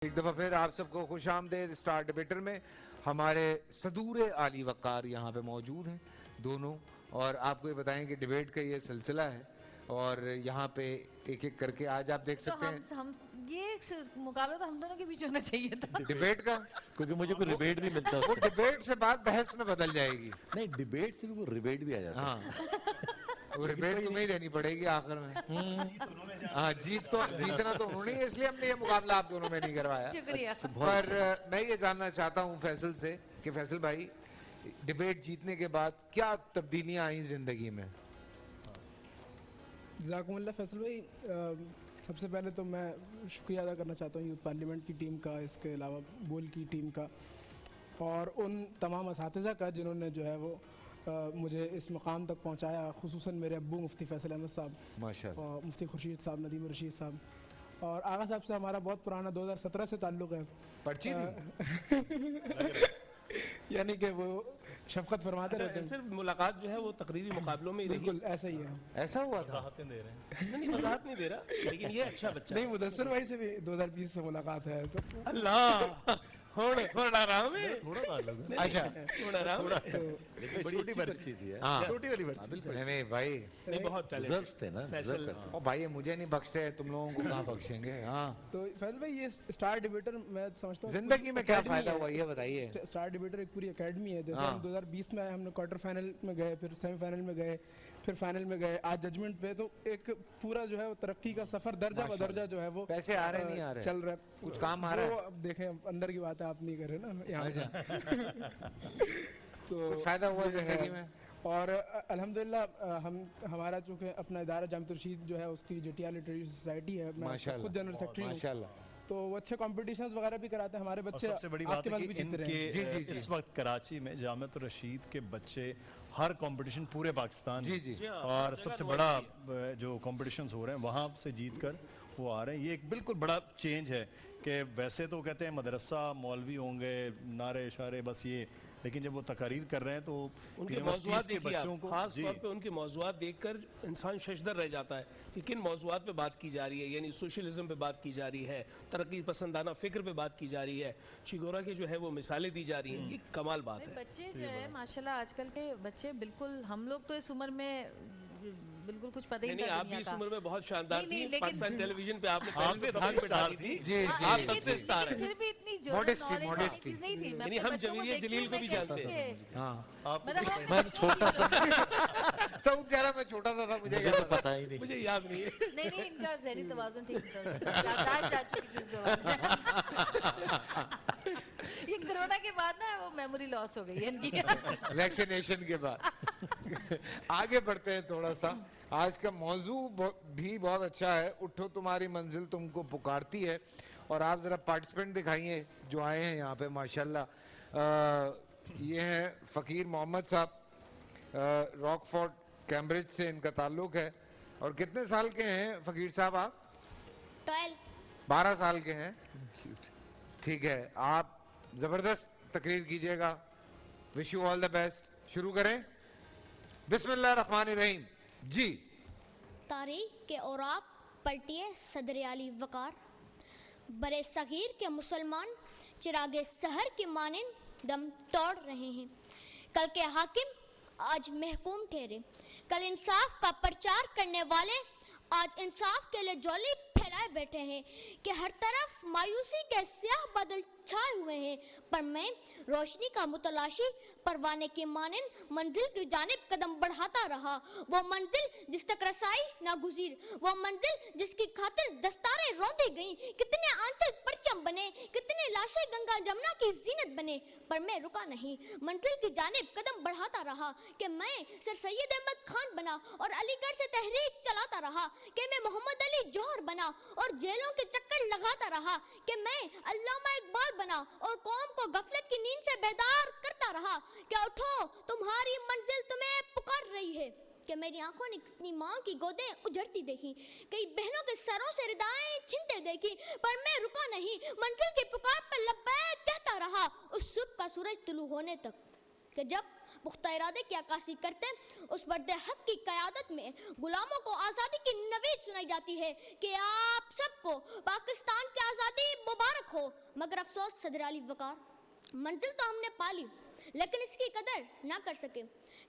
ایک دفعہ پھر آپ سب کو خوش آمدید اسٹار ڈیبیٹر میں. ہمارے صدور عالی وقار یہاں پہ موجود ہیں دونوں, اور آپ کو یہ بتائیں کہ ڈیبیٹ کا یہ سلسلہ ہے اور یہاں پہ ایک ایک کر کے آج آپ دیکھ سکتے ہیں ہم یہ مقابلہ تو ہم دونوں کے بیچ ہونا چاہیے تھا ڈیبیٹ کا, کیونکہ مجھے کوئی ریبیٹ نہیں ملتا. وہ ڈیبیٹ سے بات بحث میں بدل جائے گی. نہیں, ڈیبیٹ سے بھی وہ ریبیٹ بھی آ جاتا ہے. ہاں, وہ ریبیٹ تمہیں ہی دینی پڑے گی آخر میں. ہاں, جیتنا تو انہوں نے, اس لیے ہم نے یہ مقابلہ آپ دونوں میں نہیں کروایا. شکریہ. پر میں یہ جاننا چاہتا ہوں فیصل سے کہ فیصل بھائی, ڈیبیٹ جیتنے کے بعد کیا تبدیلیاں آئیں زندگی میں؟ جزاکم اللہ فیصل بھائی. سب سے پہلے تو میں شکریہ ادا کرنا چاہتا ہوں یوتھ پارلیمنٹ کی ٹیم کا, اس کے علاوہ بول کی ٹیم کا, اور ان تمام اساتذہ کا جنہوں نے جو ہے وہ مجھے اس مقام تک پہنچایا, خصوصاً میرے ابو مفتی فیصل احمد صاحب, ماشاءاللہ, اور مفتی خورشید صاحب, ندیم رشید صاحب, اور آغا صاحب سے ہمارا بہت پرانا 2017 سے تعلق ہے. پرچی نہیں یعنی کہ وہ شفقت فرماتے رہتے ہیں. صرف ملاقات جو ہے وہ تقریری مقابلوں میں ہی رہی. بالکل ایسا ہی ہے. ایسا ہوا تھا. نہیں, وضاحت نہیں دے رہا, لیکن یہ اچھا بچہ نہیں, مدثر بھائی سے بھی 2020 سے ملاقات ہے. تو اللہ تھوڑا آرام ہے, تھوڑا تعلق ہے. اچھا, تھوڑا آرام ہے. چھوٹی پرچی تھی, چھوٹی والی پرچی. نہیں بھائی, نہیں, بہت ریزروز تھے نا, فیصل. او بھائی مجھے نہیں بخشتے, تم لوگوں کو کہاں بخشیں گے. ہاں, تو فیصل بھائی یہ اسٹار ڈیبیٹر میں سمجھتا ہوں زندگی میں کیا فائدہ ہوا یہ بتائیے. اسٹار ڈیبیٹر ایک پوری اکیڈمی ہے. جیسے ہم 2020 میں ہم نے کوارٹر فائنل میں گئے, پھر سیمی فائنل میں گئے, پھر فائنل میں گئے, آج ججمنٹ پہ. تو ایک پورا جو ہے وہ ترقی کا سفر درجہ بدرجہ جو ہے وہ پیسے آ رہے نہیں آ رہے, چل رہا ہے. کچھ کام آ رہا ہے. اب دیکھیں اندر کی بات ہے, آپ نہیں کر رہے نا یہاں. تو فائدہ ہوا زندگی میں. اور الحمدللہ ہمارا چونکہ اپنا ادارہ جامعۃ الرشید جو ہے اس کی جٹیا لٹریری سوسائٹی ہے, میں خود جنرل سیکرٹری ہوں. ماشاءاللہ, تو وہ اچھے کمپٹیشنز وغیرہ بھی کراتے ہیں ہمارے بچے. سب سے بڑی بات ہے کہ ان کے جی. اس وقت کراچی میں جامعۃ الرشید کے بچے ہر کمپٹیشن پورے پاکستان جی, اور سب سے بڑا جو کمپٹیشنز ہو رہے ہیں وہاں سے جیت کر وہ آ رہے ہیں. یہ ایک بالکل بڑا چینج ہے کہ ویسے تو کہتے ہیں مدرسہ مولوی ہوں گے, نعرے اشارے بس یہ, لیکن جب وہ تقاریر کر رہے ہیں تو ان کے موضوعات کے بچوں کو خاص طور پہ ان کے موضوعات دیکھ کر انسان ششدر رہ جاتا ہے کہ کن موضوعات پہ بات کی جا رہی ہے. یعنی سوشلزم پہ بات کی جا رہی ہے, ترقی پسندانہ فکر پہ بات کی جا رہی ہے, چیگورا کی جو ہے وہ مثالیں دی جا رہی ہیں. یہ کمال بات ہے. بچے جو ہے ماشاءاللہ آج کل کے بچے بالکل, ہم لوگ تو اس عمر میں بالکل کچھ پتہ ہی نہیں تھا. آپ بھی اس عمر میں بہت شاندار تھی. لیکن پاکستان ٹیلی ویژن پہ آپ نے پہلے سے دھاک بٹھا دی تھی. جی, آپ تب سے اسٹار ہیں. پھر بھی اتنی Modesty. نہیں تھی. یعنی ہم جویریہ جلیل کو بھی جانتے ہیں. ہاں, میں چھوٹا سا, سعود کہہ رہا میں چھوٹا سا تھا, مجھے مجھے تو پتا ہی نہیں. مجھے یاد نہیں ہے. نہیں, ان کا ذہنی توازن ٹھیک تھا, یادداشت جا چکی تھی اس زمانے. یہ کرونا کے بعد نا وہ میموری لاس ہو گئی ہے ان کی, ویکسینیشن کے بعد. آگے بڑھتے ہیں تھوڑا سا. آج کا موضوع بھی بہت اچھا ہے, اٹھو تمہاری منزل تم کو پکارتی ہے. اور آپ ذرا پارٹیسپینٹ دکھائیے جو آئے ہیں یہاں پہ ماشاءاللہ. یہ ہیں فقیر محمد صاحب, راک فورٹ کیمبرج سے ان کا تعلق ہے. اور کتنے سال کے ہیں فقیر صاحب آپ؟ 12 سال کے ہیں. ٹھیک ہے, آپ زبردست تقریر کیجئے گا. Wish you all the best. شروع کریں. بسم اللہ الرحمن الرحیم. جی. تاریخ کے اوراق پلٹیے صدر علی وقار, برے صغیر کے مسلمان چراغ سحر کی مانند دم توڑ رہے ہیں. کل کے حاکم آج محکوم ٹھہرے, کل انصاف کا پرچار کرنے والے آج انصاف کے لیے جولی پھیلائے بیٹھے ہیں کہ ہر طرف مایوسی کے سیاہ بادل چھائے ہوئے ہیں. پر میں روشنی کا متلاشی پروانے کی مانند منزل کی جانب قدم بڑھاتا رہا. وہ منزل جس تک رسائی ناگزیر, وہ منزل جس کی خاطر دستاریں روندی گئیں, کتنے آنچل پرچم بنے, کتنے لاشیں گنگا جمنا کی زینت بنے. پر میں رکا نہیں, منزل کی جانب قدم بڑھاتا رہا کہ میں سر سید احمد خان بنا اور علی گڑھ سے تحریک چلاتا رہا, کہ میں محمد علی جوہر بنا اور جیلوں کے چکر لگاتا رہا, کہ میں علامہ اقبال بنا اور قوم کو غفلت کی نیند سے بیدار کرتا رہا. کہ اٹھو تمہاری منزل تمہیں پکار رہی ہے. کہ میری آنکھوں نے کتنی ماں کی گودیں اجڑتی دیکھی, کئی بہنوں کے سروں سے ردائیں چھنتے دیکھی, پر میں رکا نہیں, منزل کی پکار پر لبیک کہتا رہا اس صبح کا سورج طلوع ہونے تک. کہ جب पुख्ता इरादे की अक्कासी करते उस बर्दे हक की क़यादत में गुलामों को आज़ादी की नवीद सुनाई जाती है कि आप सबको पाकिस्तान की आज़ादी मुबारक हो। मगर अफसोस सदर अली वक़ार, मंजिल तो हमने पा ली लेकिन इसकी कदर ना कर सके,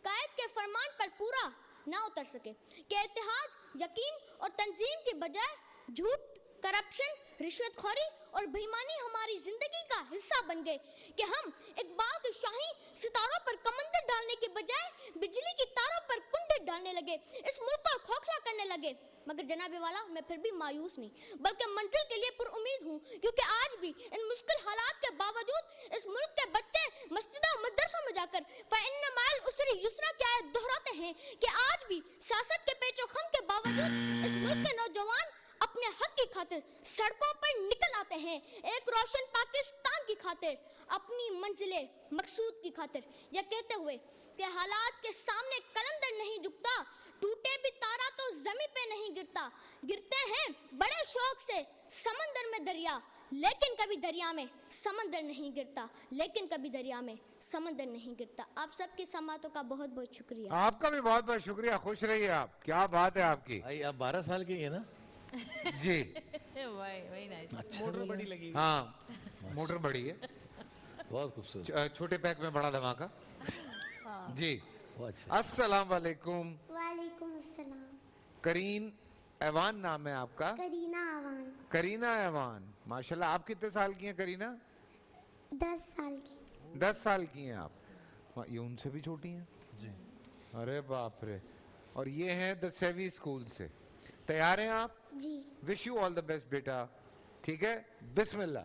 कायद के फरमान पर पूरा ना उतर सके, कि इत्तेहाद, यकीन और तंजीम की बजाय झूठ, करप्शन, रिश्वतखोरी और बेईमानी हमारी जिंदगी का हिस्सा बन गए, कि हम इकबाल के शाही सितारों पर कमंदर डालने के बजाय बिजली की तारों पर कुंडे डालने लगे, इस मुल्क को खोखला करने लगे। मगर जनाबे वाला, मैं फिर भी मायूस नहीं बल्कि मंजिल के लिए पुरुम्मीद हूँ, क्योंकि आज भी इन मुश्किल हालात के बावजूद इस मुल्क के बच्चे मस्जिदों और मदरसों में जाकर फ़इन्न माल उसरी युसरा की आयत दोहराते हैं कि आज भी सियासत के पेचो खम के बावजूद इस मुल्क के नौजवान अपने हक की खातिर सड़कों पर निकल आते हैं, एक रोशन पाकिस्तान की खातिर, अपनी मंजिले मकसूद की खातिर, यह कहते हुए कि हालात के सामने कलंदर नहीं झुकता, टूटे भी तारा तो जमीन पे नहीं गिरता, गिरते हैं बड़े शौक से समंदर में दरिया, लेकिन कभी दरिया में समंदर नहीं गिरता, लेकिन कभी दरिया में समंदर नहीं गिरता। आप सबकी समातों का बहुत बहुत शुक्रिया। आपका भी बहुत बहुत शुक्रिया, खुश रहिए आप, क्या बात है आपकी। भाई आप 12 साल के ही है ना? जी वेरी नाइस। मोटर बड़ी लगी। हाँ, मोटर बड़ी है, बहुत खूबसूरत, छोटे पैक में बड़ा धमाका। जी, बहुत अच्छा। अस्सलाम वालेकुम। वालेकुम अस्सलाम। करीन ऐवान नाम है आपका? करीना आवान। करीना ऐवान, माशाल्लाह। आप कितने साल की हैं करीना? 10 साल की। 10 साल की हैं आप। ये उनसे भी छोटी हैं जी। अरे बाप रे। और ये हैं द सेवी स्कूल से। तैयार हैं आप? जी। Wish you all the best बेटा, ठीक है? बिस्मिल्लाह।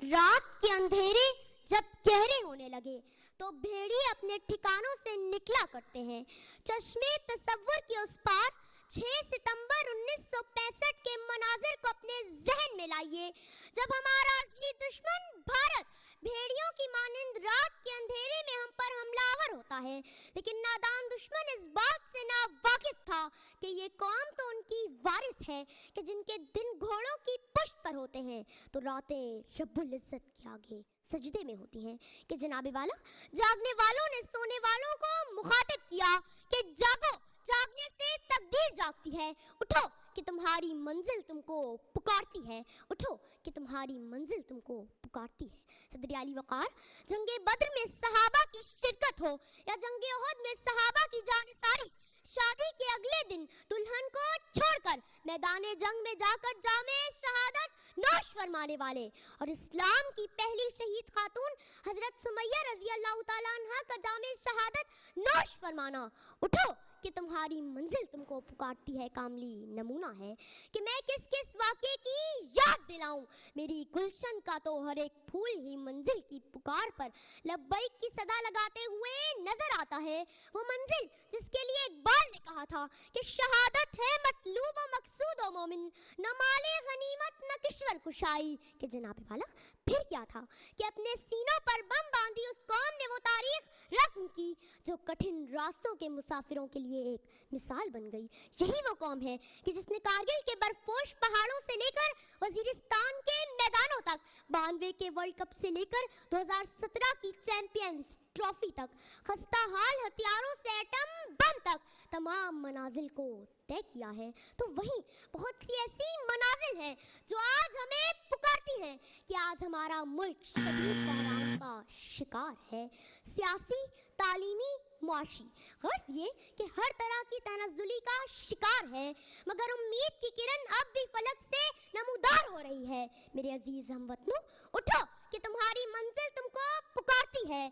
रात के अंधेरे जब गहरे होने लगे तो भेड़िए अपने ठिकानों से निकला करते हैं। चश्मे तसव्वुर के उस पार 6 सितंबर 1965 के मनाजिर को अपने जहन में लाइए, जब हमारा असली दुश्मन भारत भेड़ियों की मानिंद रात के अंधेरे में हम पर हमलावर होता है। लेकिन नादान दुश्मन इस बात से ना वाकिफ था कि ये कौम तो उनकी वारिस है कि जिनके दिन घोड़ों की पुश्त पर होते हैं तो रातें रब्बुल इज्जत के आगे सजदे में होती हैं। कि जनाबे वाला, जागने वालों ने सोने वालों को मुखातिब किया कि जागो, जागने से तकदीर जागती है, उठो कि तुम्हारी मंजिल तुमको पुकारती है, उठो कि तुम्हारी मंजिल तुमको पुकारती है। सदर अली वक़ार, जंगे बद्र में सहाबा की शिरकत हो या जंगे उहद में सहाबा की जानिसारी, शादी के अगले दिन दुल्हन को छोड़कर मैदाने जंग में जाकर जामे शहादत नौश फरमाने वाले और इस्लाम की पहली शहीद खातून हजरत सुमैया रज़ी अल्लाह ताला अन्हा का जामे शहादत नौश फरमाना, उठो कि तुम्हारी मंजिल तुमको पुकारती है। कामली नमूना है कि मैं किस किस वाक़े की याद दिलाऊं, मेरी गुलशन का तो हर एक फूल ही मंजिल की पुकार पर लब्बैक की सदा लगाते हुए नजर आता है। वो मंजिल जिसके लिए इकबाल ने कहा था कि शहादत है मतलूब व मकसूद व मोमिन, न माले गनीमत न किश्वर कुशाई। कि जनाबे वाला, फिर क्या था कि अपने सीनों पर बम बांधी उस कौम ने वो तारीख रकम की जो कठिन रास्तों के मुसाफिरों के लिए एक मिसाल बन गई। यही वो कौम है कि जिसने कारगिल के बर्फपोश पहाड़ों से लेकर वजीरिस्तान के मैदानों तक, 92 के वर्ल्ड कप से लेकर 2017 की चैंपियंस ट्रॉफी तक, खस्ता हाल हथियारों से एटम बम तक तमाम मनाजिल को तय किया है। तो वहीं बहुत सी ऐसी मनाजिल हैं जो आज हमें पुकारती हैं कि आज हमारा मुल्क शदीद बहरान का शिकार है, सियासी, तालीमी, मुआशी, गर्ज ये कि हर तरह की तनज़्ज़ुली का शिकार है। मगर उम्मीद की किरण अब भी फलक से नमूदार हो रही है। मेरे अजीज हमवतनों, उठो कि तुम्हारी मंजिल तुमको पुकारती है।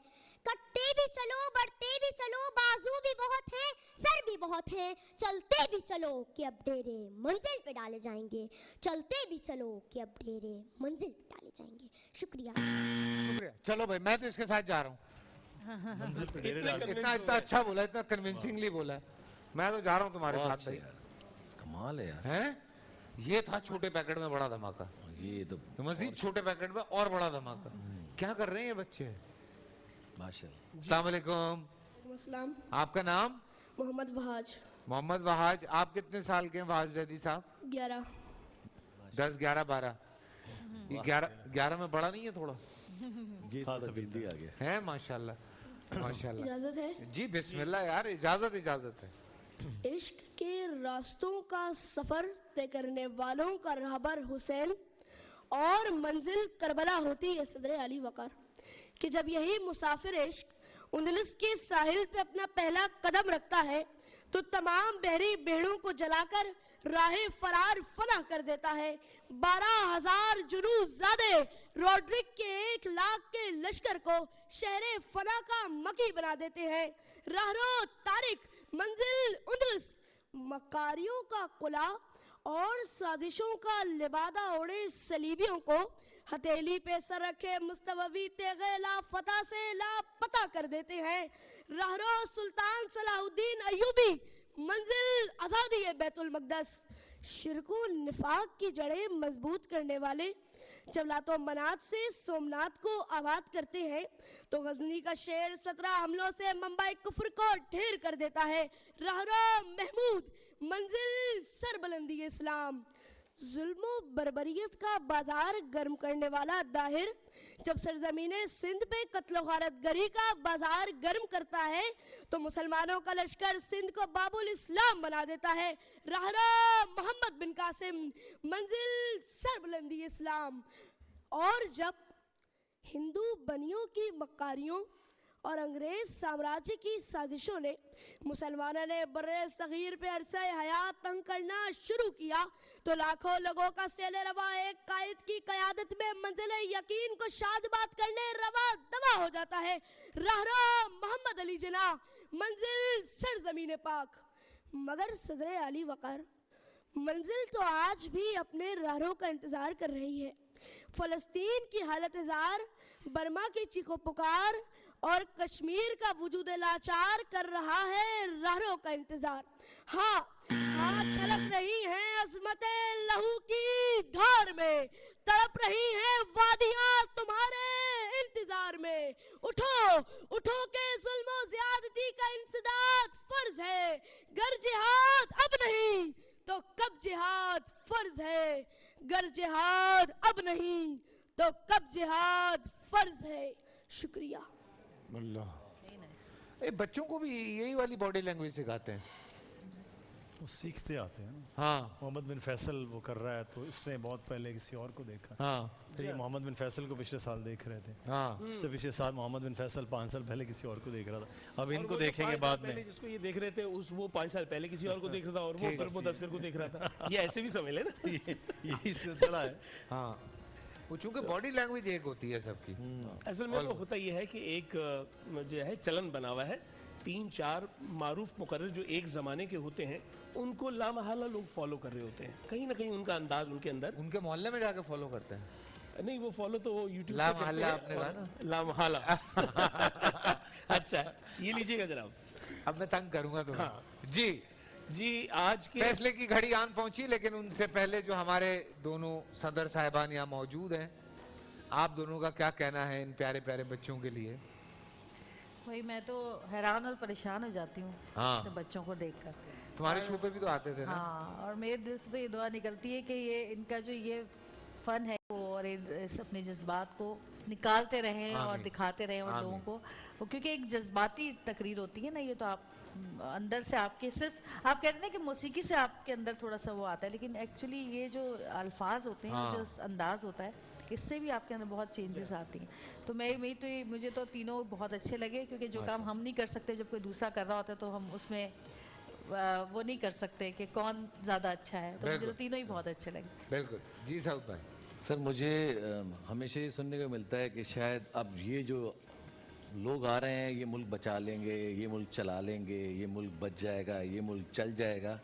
कटते भी चलो, बढ़ते भी चलो, बाजू भी बहुत हैं, सर भी बहुत हैं, चलते भी चलो कि अब डेरे मंजिल पे डाले जाएंगे, चलते भी चलो कि अब डेरे मंजिल पे डाले जाएंगे। शुक्रिया। शुक्रिया। चलो भाई, मैं तो इसके साथ जा रहा हूँ। मंजिल पे डेरे डाल के। इतना इतना अच्छा बोला, इतना कन्विंसिंगली बोला है। मैं तो जा रहा हूँ तुम्हारे बहुत साथ भाई। यार, कमाल है यार। हैं? ये था छोटे पैकेट में बड़ा धमाका, ये तो मजीद छोटे पैकेट में और बड़ा धमाका। क्या कर रहे हैं ये बच्चे? माशाल्लाह। अस्सलाम वालेकुम। अस्सलाम। आपका नाम? मोहम्मद वहाज। मोहम्मद वहाज। आप कितने साल के हैं वहाज जैदी साहब? 11। 10, 11, 12। ये 11 में बड़ा नहीं है थोड़ा? ये साथ थोड़ा अभी जल्दी आ गया। है माशाल्लाह। माशाल्लाह। इजाज़त है। जी बिस्मिल्लाह यार, इजाजत इजाजत है। इश्क के रास्तों का सफ़र तय करने वालों का रहबर हुसैन और मंजिल करबला होती है सदर अली वकार। कि जब यही मुसाफिर इश्क उंदलस के साहिल पे अपना पहला कदम रखता है तो तमाम बहरी बेड़ों को जलाकर राहे फरार फना कर देता है। 12,000 जुनूज़ादे रोड्रिक के 1 लाख के लश्कर को शहरे फना का मकी बना देते हैं। रहरो तारिक मंजिल उंदलस मकारियों का कुला और साजिशों का लिबादा ओढ़े सलीबियों को हथेली पे सर रखे मुस्तवी तेगे लापता से लापता कर देते हैं। रहरो सुल्तान सलाहुद्दीन अयूबी मंजिल आज़ादी बैतुल मक़दस शिरको निफाक की जड़ें मजबूत करने वाले जब लातो मनात से सोमनाथ को आबाद करते हैं तो गजनी का शेर 17 हमलों से मुंबई कुफ्र को ढेर कर देता है। रहरो महमूद मंजिल सरबलंदी इस्लाम जुल्मो बर्बरियत का बाजार गर्म करने वाला दाहिर जब सरजमीने सिंध पे कत्लो गारत गरी का बाजार गर्म करता है तो मुसलमानों का लश्कर सिंध को बाबुल इस्लाम बना देता है। रहरा मोहम्मद बिन कासिम मंजिल सरबलंदी इस्लाम। और जब हिंदू बनियों की मक्कारियों और अंग्रेज साम्राज्य की साजिशों ने मुसलमानों ने बर्रे सगीर पे अरसे हयात तंग करना शुरू किया तो लाखों लोगों का सेले रवा एक कायद की क़यादत में मंजिले यकीन को शादबाद करने रवा दवा हो जाता है। रहरा मोहम्मद अली जिना मंजिल सरजमीन पाक। मगर सदर अली वकार मंजिल तो आज भी अपने रहरों का इंतज़ार कर रही है। फ़लस्तीन की हालत जार, बर्मा की चीखो पुकार और कश्मीर का वजूद लाचार कर रहा है रहरों का इंतजार। हाँ हाँ छलक रही हैं अज़मते लहू की धार में, तड़प रही हैं वादियाँ तुम्हारे इंतजार में। उठो उठो के जुल्म और ज़्यादती का इंसदाद फर्ज है, गर जिहाद अब नहीं तो कब जिहाद फर्ज है, गर जिहाद अब नहीं तो कब जिहाद फर्ज है। शुक्रिया। अल्लाह। बच्चों को भी यही वाली बॉडी लैंग्वेज सिखाते हैं? वो सीखते आते हैं ना। हाँ मोहम्मद बिन फैसल वो कर रहा है तो इसने बहुत पहले किसी और को देखा। हाँ फिर ये मोहम्मद बिन फैसल को पिछले साल देख रहे थे। हाँ उससे पिछले साल मोहम्मद बिन फैसल 5 साल पहले किसी और को देख रहा था। अब इनको और वो जो देखेंगे 5 साल बाद पहले में। जिसको ये देख रहे थे उस वो 5 साल पहले किसी और को देख रहा था और वो कल मुदस्सिर को देख रहा था। ये ऐसे भी समझ ले ना। यही सिलसिला है। हाँ, वो चूंकि बॉडी लैंग्वेज एक होती है सबकी। असल में तो होता ये है कि एक जो है चलन बना हुआ है, 3-4 मारूफ मुकर्रर जो एक ज़माने के होते हैं उनको लामहला लोग फॉलो कर रहे होते हैं। कहीं ना कहीं उनका अंदाज उनके अंदर, उनके मोहल्ले में जाके फॉलो करते हैं। नहीं वो फॉलो तो वो यूट्यूब ला महल्ला आपने कहा ना? लामहला। अच्छा ये लीजिएगा जनाब। अब मैं तंग करूंगा तुम्हें। जी आज के फैसले की घड़ी आन पहुंची, लेकिन उनसे पहले जो हमारे दोनों सदर साहिबान यहाँ मौजूद हैं, आप दोनों का क्या कहना है इन प्यारे प्यारे बच्चों के लिए? भाई मैं तो हैरान और परेशान हो जाती हूँ हाँ। ऐसे बच्चों को देखकर। तुम्हारे शो पे भी तो आते थे ना? हाँ, और मेरे दिल से तो ये दुआ निकलती है कि ये इनका जो ये फन है वो और इस अपने जज्बात को निकालते रहें और दिखाते रहें और लोगों को वो, क्योंकि एक जज्बाती तकरीर होती है ना ये, तो आप अंदर से आपके सिर्फ आप कहते हैं कि मौसीकी से आपके अंदर थोड़ा सा वो आता है, लेकिन एक्चुअली ये जो अल्फाज होते हैं जो अंदाज होता है इससे भी आपके अंदर बहुत चेंजेस आती हैं। तो मुझे तो तीनों बहुत अच्छे लगे, क्योंकि जो काम हम नहीं कर सकते जब कोई दूसरा कर रहा होता है तो हम उसमें वो नहीं कर सकते कि कौन ज़्यादा अच्छा है। तो मुझे तो तीनों ही बहुत अच्छे लगे। बिल्कुल जी साउद भाई। सर मुझे हमेशा ये सुनने को मिलता है कि शायद अब ये जो लोग आ रहे हैं ये मुल्क बचा लेंगे, ये मुल्क चला लेंगे, ये मुल्क बच जाएगा, ये मुल्क चल जाएगा,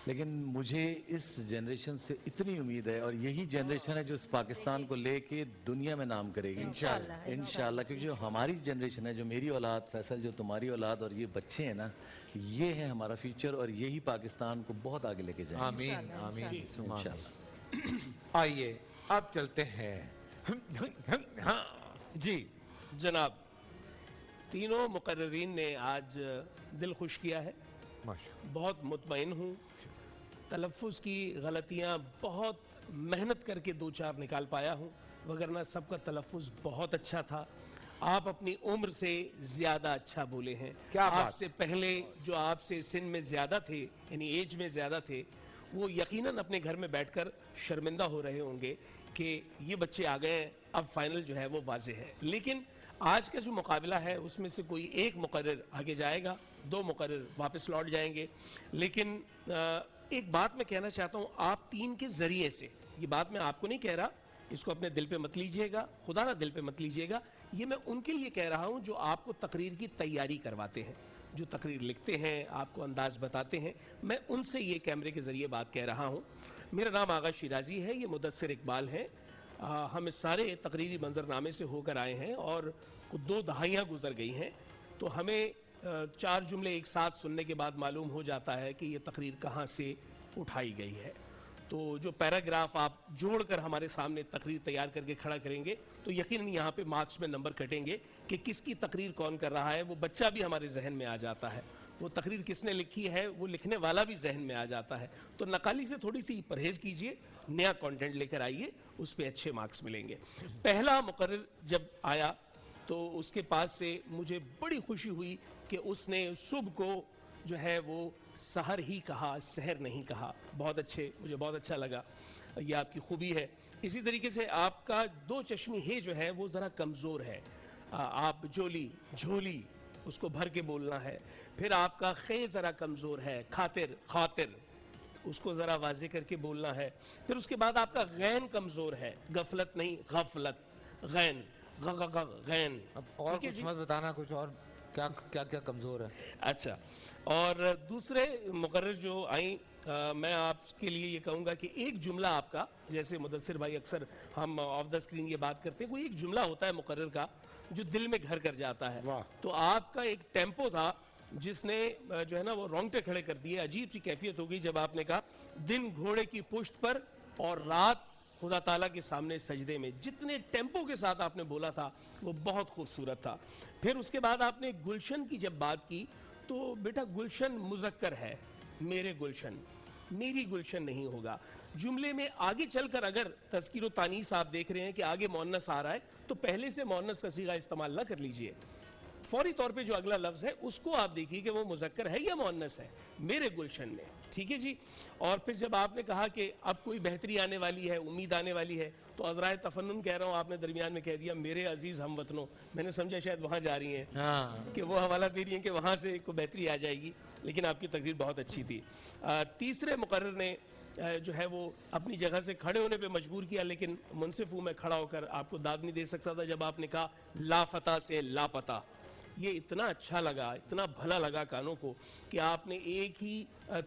लेकिन मुझे इस जनरेशन से इतनी उम्मीद है और यही जनरेशन है जो इस पाकिस्तान को लेके दुनिया में नाम करेगी इंशाल्लाह। क्योंकि जो हमारी जनरेशन है, जो मेरी औलाद, फैसल जो तुम्हारी औलाद और ये बच्चे हैं ना, ये है हमारा फ्यूचर और यही पाकिस्तान को बहुत आगे लेके जाएंगे। आमीन आमीन इंशाल्लाह। आइए अब चलते हैं। हाँ जी जनाब, तीनों मुकर्ररीन ने आज दिल खुश किया है। बहुत मुतमईन हूँ। तलफ़्फ़ुज़ की गलतियाँ बहुत मेहनत करके 2-4 निकाल पाया हूँ, वगरना सबका तलफ़्फ़ुज़ बहुत अच्छा था। آپ اپنی عمر سے زیادہ اچھا بولے ہیں. کیا بات؟ آپ سے پہلے جو آپ سے سن میں زیادہ تھے, یعنی ایج میں زیادہ تھے, وہ یقیناً اپنے گھر میں بیٹھ کر شرمندہ ہو رہے ہوں گے کہ یہ بچے آ گئے ہیں, اب فائنل جو ہے وہ واضح ہے. لیکن آج کا جو مقابلہ ہے اس میں سے کوئی ایک مقرر آگے جائے گا, 2 مقرر واپس لوٹ جائیں گے. لیکن ایک بات میں کہنا چاہتا ہوں آپ 3 کے ذریعے سے, یہ بات میں آپ کو نہیں کہہ رہا, اس کو اپنے دل پہ مت لیجئے گا, خدا نہ دل پہ مت لیجئے گا, یہ میں ان کے لیے کہہ رہا ہوں جو آپ کو تقریر کی تیاری کرواتے ہیں, جو تقریر لکھتے ہیں, آپ کو انداز بتاتے ہیں. میں ان سے یہ کیمرے کے ذریعے بات کہہ رہا ہوں. میرا نام آغا شیرازی ہے, یہ مدثر اقبال ہیں. ہم اس سارے تقریری منظرنامے سے ہو کر آئے ہیں اور 2 دہائیاں گزر گئی ہیں, تو ہمیں 4 جملے ایک ساتھ سننے کے بعد معلوم ہو جاتا ہے کہ یہ تقریر کہاں سے اٹھائی گئی ہے. تو جو پیراگراف آپ جوڑ کر ہمارے سامنے تقریر تیار کر کے کھڑا کریں گے تو یقیناً یہاں پہ مارکس میں نمبر کٹیں گے کہ کس کی تقریر کون کر رہا ہے. وہ بچہ بھی ہمارے ذہن میں آ جاتا ہے, وہ تقریر کس نے لکھی ہے وہ لکھنے والا بھی ذہن میں آ جاتا ہے. تو نقالی سے تھوڑی سی پرہیز کیجئے, نیا کانٹینٹ لے کر آئیے, اس پہ اچھے مارکس ملیں گے. پہلا مقرر جب آیا تو اس کے پاس سے مجھے بڑی خوشی ہوئی کہ اس نے صبح کو جو ہے وہ سحر ہی کہا, سحر نہیں کہا. بہت اچھے, مجھے بہت اچھا لگا, یہ آپ کی خوبی ہے. اسی طریقے سے آپ کا 2 چشمی ہے جو ہے وہ ذرا کمزور ہے. آپ جولی جھولی اس کو بھر کے بولنا ہے. پھر آپ کا خے ذرا کمزور ہے, خاطر خاطر اس کو ذرا واضح کر کے بولنا ہے. پھر اس کے بعد آپ کا غین کمزور ہے, غفلت نہیں غفلت, غین غین. اب اور کچھ مت بتانا, کچھ اور کیا کمزور ہے. اچھا, اور دوسرے مقرر جو آئیں, میں آپ کے لیے یہ کہوں گا کہ ایک جملہ آپ کا, جیسے مدثر بھائی اکثر ہم آف دا اسکرین یہ بات کرتے ہیں, کوئی ایک جملہ ہوتا ہے مقرر کا جو دل میں گھر کر جاتا ہے. تو آپ کا ایک ٹیمپو تھا جس نے جو ہے نا وہ رونگٹے کھڑے کر دیے. عجیب سی کیفیت ہو گئی جب آپ نے کہا دن گھوڑے کی پشت پر اور رات خدا تعالیٰ کے سامنے سجدے میں. جتنے ٹیمپو کے ساتھ آپ نے بولا تھا وہ بہت خوبصورت تھا. پھر اس کے بعد آپ نے گلشن کی جب بات کی تو بیٹا گلشن مذکر ہے, میرے گلشن, میری گلشن نہیں ہوگا. جملے میں آگے چل کر اگر تذکیر و تانیث آپ دیکھ رہے ہیں کہ آگے مؤنث آ رہا ہے تو پہلے سے مؤنث کا صیغہ استعمال نہ کر لیجئے. فوری طور پہ جو اگلا لفظ ہے اس کو آپ دیکھیے کہ وہ مذکر ہے یا مؤنث ہے, میرے گلشن میں. ٹھیک ہے جی. اور پھر جب آپ نے کہا کہ اب کوئی بہتری آنے والی ہے, امید آنے والی ہے, تو عذرائے تفنن کہہ رہا ہوں, آپ نے درمیان میں کہہ دیا میرے عزیز ہم وطنوں. میں نے سمجھا شاید وہاں جا رہی ہیں کہ وہ حوالہ دے رہی ہیں کہ وہاں سے کوئی بہتری آ جائے گی, لیکن آپ کی تقریر بہت اچھی تھی. تیسرے مقرر نے جو ہے وہ اپنی جگہ سے کھڑے ہونے پہ مجبور کیا, لیکن منصف ہوں میں کھڑا ہو کر آپ کو داد نہیں دے سکتا تھا جب آپ نے کہا لافتہ سے لاپتہ. یہ اتنا اچھا لگا, اتنا بھلا لگا کانوں کو کہ آپ نے ایک ہی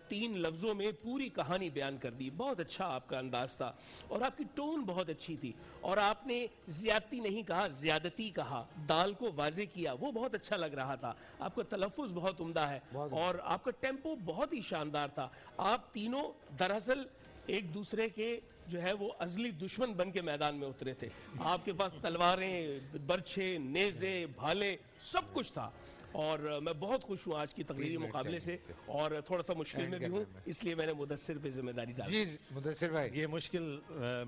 3 لفظوں میں پوری کہانی بیان کر دی. بہت اچھا آپ کا انداز تھا اور آپ کی ٹون بہت اچھی تھی. اور آپ نے زیادتی نہیں کہا, زیادتی کہا, دال کو واضح کیا, وہ بہت اچھا لگ رہا تھا. آپ کا تلفظ بہت عمدہ ہے اور آپ کا ٹیمپو بہت ہی شاندار تھا. آپ تینوں دراصل ایک دوسرے کے جو ہے وہ ازلی دشمن بن کے میدان میں اترے تھے. آپ کے پاس تلواریں, برچھے, نیزے, بھالے, سب کچھ تھا. اور میں بہت خوش ہوں آج کی تقریری مقابلے سے, اور تھوڑا سا مشکل میں بھی ہوں, اس لیے میں نے مدثر پہ ذمہ داری ڈالی. جی مدثر بھائی, یہ مشکل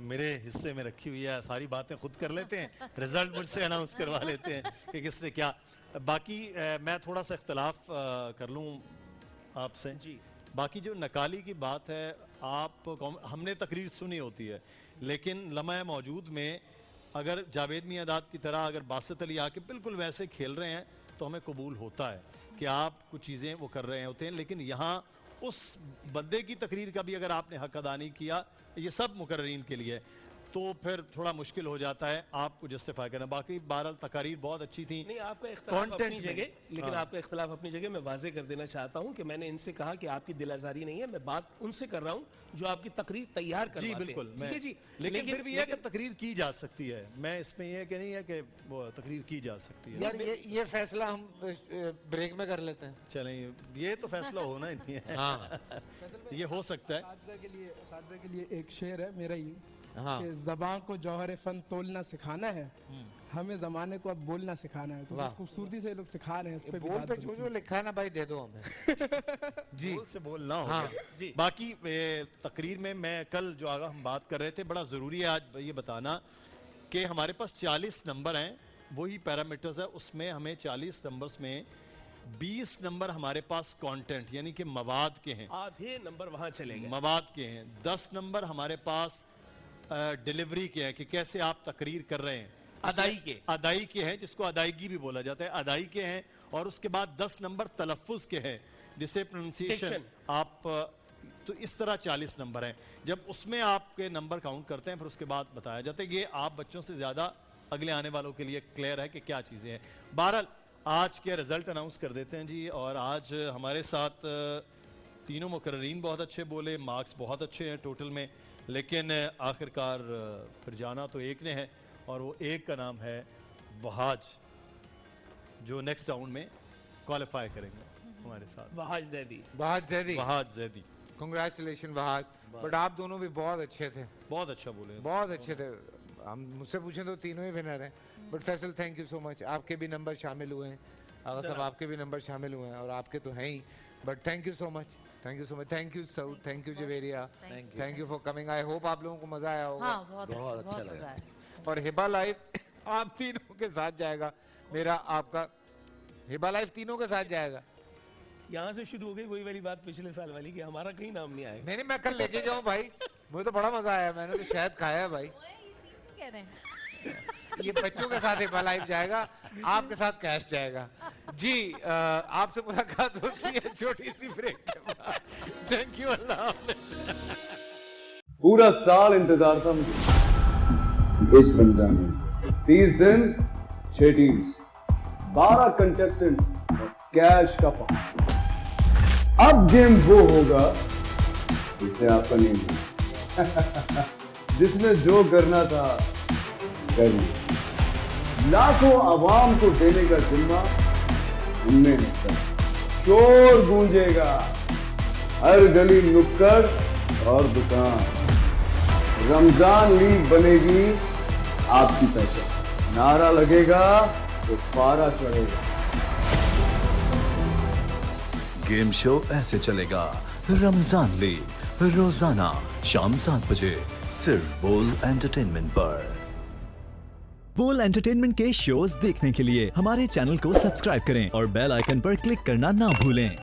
میرے حصے میں رکھی ہوئی ہے, ساری باتیں خود کر لیتے ہیں, رزلٹ مجھ سے اناؤنس کروا لیتے ہیں کہ کس نے کیا. باقی میں تھوڑا سا اختلاف کر لوں آپ سے. جی. باقی جو نقالی کی بات ہے, آپ ہم نے تقریر سنی ہوتی ہے, لیکن لمحہ موجود میں اگر جاوید میاں کی طرح اگر باسط علی آ کے بالکل ویسے کھیل رہے ہیں تو ہمیں قبول ہوتا ہے کہ آپ کچھ چیزیں وہ کر رہے ہوتے ہیں. لیکن یہاں اس بندے کی تقریر کا بھی اگر آپ نے حق ادا نہیں کیا, یہ سب مقررین کے لیے, تو پھر تھوڑا مشکل ہو جاتا ہے آپ کو جسٹیفائی کرنا. باقی بہرحال تقاریر بہت اچھی تھیں. نہیں, آپ کا اختلاف اپنی جگہ, لیکن آپ کا اختلاف اپنی جگہ. میں واضح کر دینا چاہتا ہوں کہ میں نے ان سے کہا کہ آپ کی دل آزاری نہیں ہے, میں بات ان سے کر رہا ہوں جو آپ کی تقریر تیار کرواتے ہیں. جی بالکل, ٹھیک ہے جی. لیکن پھر بھی یہ کہ تقریر کی جا سکتی ہے, میں اس میں یہ کہ نہیں ہے کہ وہ تقریر کی جا سکتی ہے. یار یہ فیصلہ ہم بریک میں کر لیتے ہیں. چلیں, یہ تو فیصلہ ہونا ہی نہیں ہے, یہ ہو سکتا ہے. اساتذہ کے لیے ایک شعر ہے میرا ہی کہ زبان کو جوہر فن تولنا سکھانا ہے, ہمیں زمانے کو اب بولنا سکھانا ہے. تو بس خوبصورتی سے لوگ سکھا رہے ہیں, اس پہ بھی بول پہ جو لکھا ہے نا بھائی دے دو ہمیں. جی بول سے بول نہ ہو. باقی تقریر میں کل جو آگا ہم بات کر رہے تھے, بڑا ضروری ہے آج یہ بتانا کہ ہمارے پاس 40 نمبر ہیں वही पैरामीटर्स है, उसमें हमें 40 नंबर्स में 20 नंबर हमारे पास कंटेंट यानी कि मवाद के हैं, आधे नंबर वहां चले गए। मवाद के हैं। 10 नंबर हमारे पास डिलीवरी के हैं कि कैसे आप तकरीर कर रहे हैं, अदाई के हैं, जिसको अदायगी भी बोला जाता है, अदाई के हैं। और उसके बाद 10 नंबर तलफ़ुज़ के हैं, जिसे प्रोनाउंसिएशन आप, तो इस तरह 40 नंबर हैं। जब उसमें आपके नंबर काउंट करते हैं फिर उसके बाद बताया जाता है। ये आप बच्चों से ज़्यादा अगले आने वालों के लिए क्लियर है कि क्या चीज़ें हैं। बहरहाल आज के रिज़ल्ट अनाउंस कर देते हैं जी। और आज हमारे साथ तीनों मुकर्रीन बहुत अच्छे बोले, मार्क्स बहुत अच्छे हैं टोटल में, लेकिन आखिरकार फिर जाना तो एक ने है, और वो एक का नाम है वहाज, जो नेक्स्ट राउंड में क्वालिफाई करेंगे हमारे साथ। वहाज जैदी। वहाज जैदी, कंग्रेचुलेशन वहाज। बट आप दोनों भी बहुत अच्छे थे, बहुत अच्छा बोले, बहुत अच्छे थे। हम मुझसे पूछें तो तीनों ही विनर हैं। But Faisal thank you so much, आपके भी नंबर शामिल हुए हैं, आगा साहब आपके भी नंबर शामिल हुए हैं, और आपके तो हैं ही। But thank you so much, thank you so much, thank you Saud, thank you Javeria, thank you for coming. I hope आप लोगों को मजा आया होगा। हाँ, बहुत अच्छा लगा। और हिबा लाइव आप तीनों के साथ जाएगा, मेरा आपका हिबा लाइव तीनों के साथ जाएगा। यहाँ से शुरू हो गई वही वाली बात पिछले साल वाली कि हमारा कहीं नाम नहीं आएगा। नहीं, मैं कल लेके जाऊँ भाई, मुझे तो बड़ा मजा आया, मैंने तो शहद खाया है भाई। कह रहे हैं ये बच्चों के साथ हिबा लाइव जाएगा, आपके साथ कैश जाएगा जी। आपसे मुलाकात होती है छोटी सी ब्रेक के बाद। थैंक यू, अल्लाह हाफ़िज़। पूरा साल इंतजार था मुझे इस रमजान में। 30 दिन 6 टीम्स, 12 कंटेस्टेंट्स, कैश का पाउंड। अब गेम वो होगा जिसे आपका नहीं है जिसने जो करना था कर लिया। लाखों आवाम को देने का जिम्मा उनमें है सर। शोर गूंजेगा हर गली, नुक्कड़ और दुकान। रमजान लीग बनेगी आपकी पहचान। नारा लगेगा तो पारा चढ़ेगा। गेम शो ऐसे चलेगा। रमजान लीग रोजाना शाम 7 बजे सिर्फ बोल एंटरटेनमेंट पर। बोल एंटरटेनमेंट के शोज देखने के लिए हमारे चैनल को सब्सक्राइब करें और बेल आइकन पर क्लिक करना ना भूलें।